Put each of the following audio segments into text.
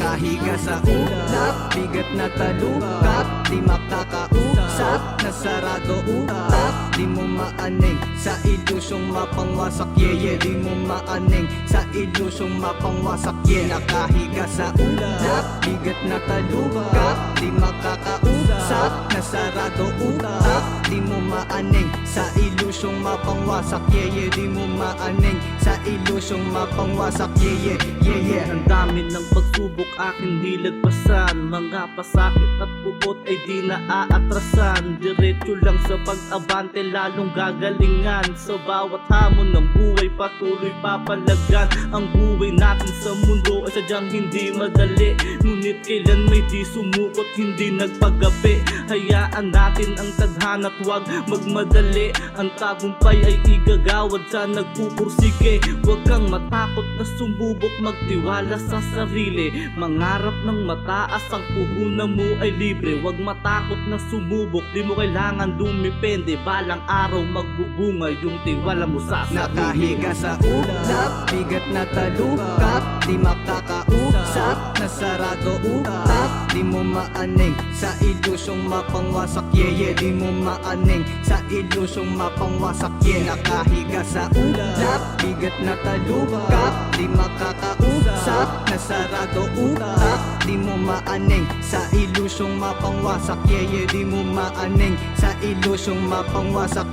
Nakahiga sa ulap, bigat na talukap, di makakausap, nasarado utak. Di mo maaning sa ilusyong mapangwasak, yeah, di mo maaning sa ilusyong mapangwasak, Nakahiga sa ulap, bigat na talukap, di makakausap, nasarado utak. Di mo maaning sa ilusyong mapangwasak, di mo maaning sa ilusyong mapangwasak, Ang dami ng pagsubok aking nilagpasan, mga pasakit at buot ay di na aatrasan. Diretso lang sa pag-abante, lalong gagalingan. Sa bawat hamon ng buhay patuloy papalagan. Ang buhay natin sa mundo ay sadyang hindi madali, ngunit kailan may di sumukot, hindi nagpagabi. Hayaan natin ang tadhana't huwag magmadali. Ang tagumpay ay igagawad sa nagpupursige. Huwag kang matakot na sumubok, magtiwala sa sarili. Mangarap ng mataas, ang puhunan mo ay libre. Huwag matakot na sumubok, di mo kailangan dumipende. Balang araw magbubunga yung tiwala mo sa sarili. Nakahiga sa ulap, bigat na talukap, di makakausap, nasarado utak. Di mo maaning sa ilusyong mapangwasak, di mo maaning sa ilusyong mapangwasak, Nakahiga sa ulap, bigat na talukap, di makakausap, nasarado utak. Di mo maaning sa ilusyong mapangwasak, di mo maaning sa ilusyong mapangwasak,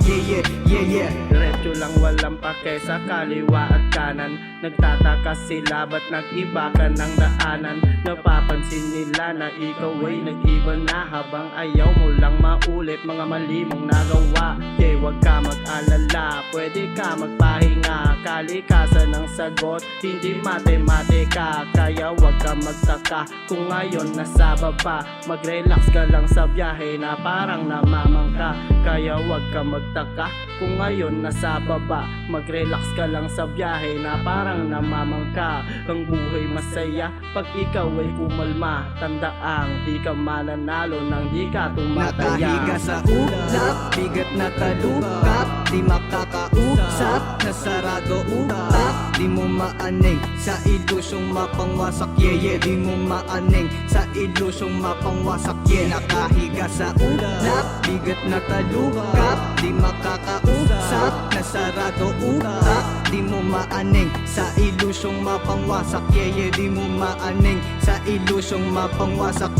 Diretso lang walang pake sa kaliwa at kanan. Nagtataka sila ba't nag-iba ka ng daanan. Napapansin nila na ikaw ay nag-iba na, habang ayaw mo lang maulit mga mali mong nagawa. Huwag ka mag-alala, pwede ka magpahinga. Kalikasan ang sagot, hindi matematika. Kaya huwag ka magtaka kung ngayon nasa baba. Mag-relax ka lang sa biyahe na parang namamangka. Kaya huwag ka magtaka kung ngayon nasa baba. Mag-relax ka lang sa biyahe na parang namamangka. Ang buhay masaya pag ikaw ay kumalma. Tandaang di ka mananalo nang di ka tumataya. Nakahiga sa ulap, bigat na talukap, di makakausap, nasarado utak. Di mo maaning sa ilusyong mapangwasak, di mo maaning sa ilusyong mapangwasak, Nakahiga sa ulap, bigat na talukap, di makakausap, nasarado utak. Di mo maaning sa ilusyong mapangwasak, di mo maaning sa ilusyong mapangwasak,